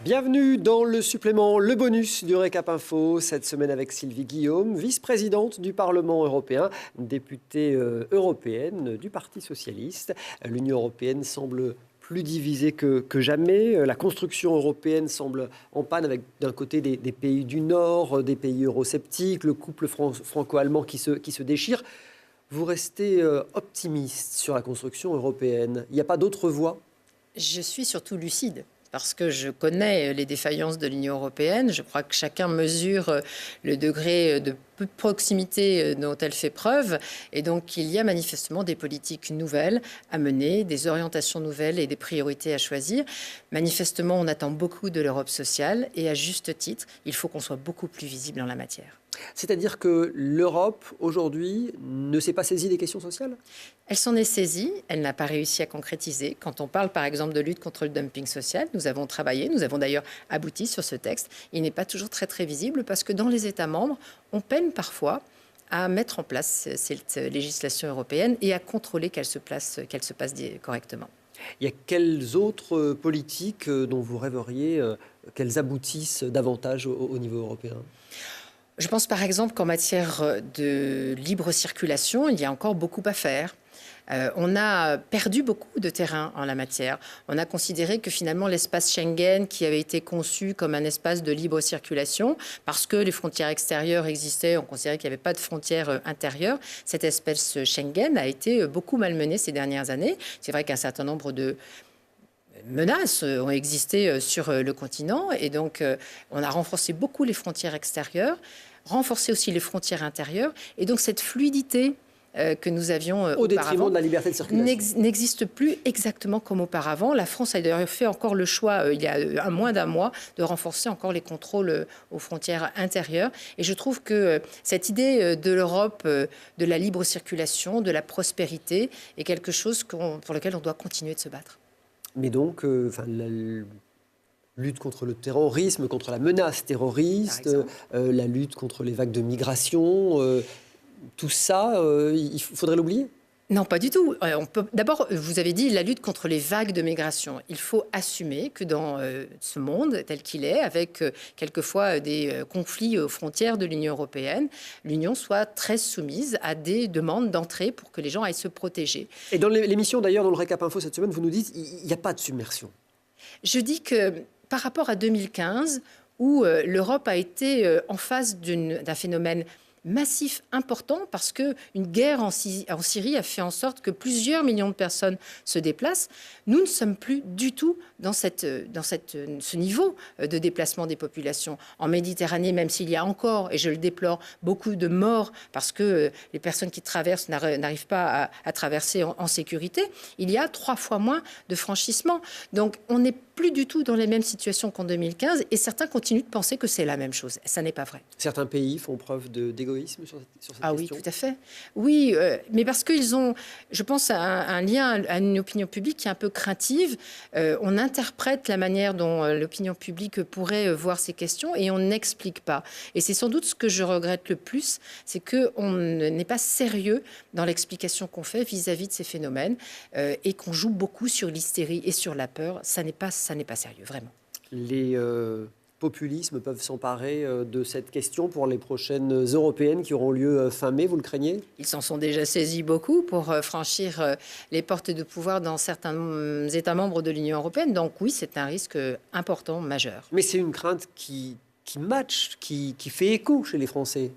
Bienvenue dans le supplément, le bonus du Récap Info, cette semaine avec Sylvie Guillaume, vice-présidente du Parlement européen, députée européenne du Parti socialiste. L'Union européenne semble plus divisée que jamais. La construction européenne semble en panne avec d'un côté des pays du Nord, des pays eurosceptiques, le couple franco-allemand qui se déchire. Vous restez optimiste sur la construction européenne. Il n'y a pas d'autre voie ? Je suis surtout lucide, parce que je connais les défaillances de l'Union européenne. Je crois que chacun mesure le degré de proximité dont elle fait preuve. Et donc, il y a manifestement des politiques nouvelles à mener, des orientations nouvelles et des priorités à choisir. Manifestement, on attend beaucoup de l'Europe sociale. Et à juste titre, il faut qu'on soit beaucoup plus visible en la matière. C'est-à-dire que l'Europe, aujourd'hui, ne s'est pas saisie des questions sociales ? Elle s'en est saisie, elle n'a pas réussi à concrétiser. Quand on parle par exemple de lutte contre le dumping social, nous avons travaillé, nous avons d'ailleurs abouti sur ce texte. Il n'est pas toujours très visible parce que dans les États membres, on peine parfois à mettre en place cette législation européenne et à contrôler qu'elle se passe correctement. Il y a quelles autres politiques dont vous rêveriez qu'elles aboutissent davantage au niveau européen ? Je pense par exemple qu'en matière de libre circulation, il y a encore beaucoup à faire. On a perdu beaucoup de terrain en la matière. On a considéré que finalement l'espace Schengen, qui avait été conçu comme un espace de libre circulation, parce que les frontières extérieures existaient, on considérait qu'il n'y avait pas de frontières intérieures. Cet espace Schengen a été beaucoup malmené ces dernières années. C'est vrai qu'un certain nombre de menaces ont existé sur le continent et donc on a renforcé beaucoup les frontières extérieures, renforcé aussi les frontières intérieures et donc cette fluidité que nous avions au détriment de la liberté de circulation n'existe plus exactement comme auparavant. La France a d'ailleurs fait encore le choix, il y a moins d'un mois, de renforcer encore les contrôles aux frontières intérieures. Et je trouve que cette idée de l'Europe, de la libre circulation, de la prospérité, est quelque chose pour lequel on doit continuer de se battre. Mais donc, la lutte contre le terrorisme, contre la menace terroriste, la lutte contre les vagues de migration, tout ça, il faudrait l'oublier ? Non, pas du tout. D'abord, vous avez dit la lutte contre les vagues de migration. Il faut assumer que dans ce monde tel qu'il est, avec quelquefois des conflits aux frontières de l'Union européenne, l'Union soit très soumise à des demandes d'entrée pour que les gens aillent se protéger. Et dans l'émission, d'ailleurs, dans le Récap Info cette semaine, vous nous dites qu'il n'y a pas de submersion. Je dis que par rapport à 2015, où l'Europe a été en face d'un phénomène massif important parce qu'une guerre en Syrie a fait en sorte que plusieurs millions de personnes se déplacent. Nous ne sommes plus du tout dans ce niveau de déplacement des populations. En Méditerranée, même s'il y a encore, et je le déplore, beaucoup de morts parce que les personnes qui traversent n'arrivent pas à traverser en sécurité, il y a 3 fois moins de franchissements. Donc on n'est plus du tout dans les mêmes situations qu'en 2015 et certains continuent de penser que c'est la même chose. Ça n'est pas vrai. Certains pays font preuve d'égoïsme sur cette question ? Oui, tout à fait. Oui, mais parce qu'ils ont, je pense, un lien à une opinion publique qui est un peu craintive. On interprète la manière dont l'opinion publique pourrait voir ces questions et on n'explique pas. Et c'est sans doute ce que je regrette le plus, c'est qu'on n'est pas sérieux dans l'explication qu'on fait vis-à-vis de ces phénomènes et qu'on joue beaucoup sur l'hystérie et sur la peur. Ça n'est pas sérieux, vraiment. Les populismes peuvent s'emparer de cette question pour les prochaines européennes qui auront lieu fin mai, vous le craignez ? Ils s'en sont déjà saisis beaucoup pour franchir les portes de pouvoir dans certains États membres de l'Union européenne. Donc oui, c'est un risque important, majeur. Mais c'est une crainte qui match, qui fait écho chez les Français.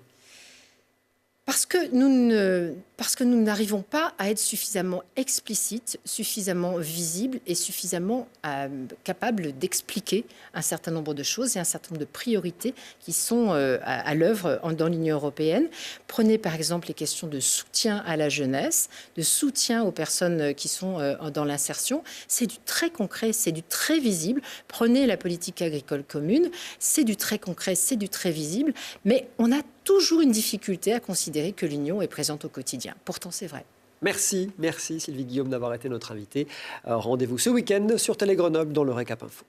Parce que nous n'arrivons pas à être suffisamment explicites, suffisamment visibles et suffisamment capables d'expliquer un certain nombre de choses et un certain nombre de priorités qui sont à l'œuvre dans l'Union européenne. Prenez par exemple les questions de soutien à la jeunesse, de soutien aux personnes qui sont dans l'insertion. C'est du très concret, c'est du très visible. Prenez la politique agricole commune, c'est du très concret, c'est du très visible. Mais on a toujours une difficulté à considérer que l'Union est présente au quotidien. Pourtant, c'est vrai. Merci Sylvie Guillaume d'avoir été notre invitée. Rendez-vous ce week-end sur Télé Grenoble dans le Récap Info.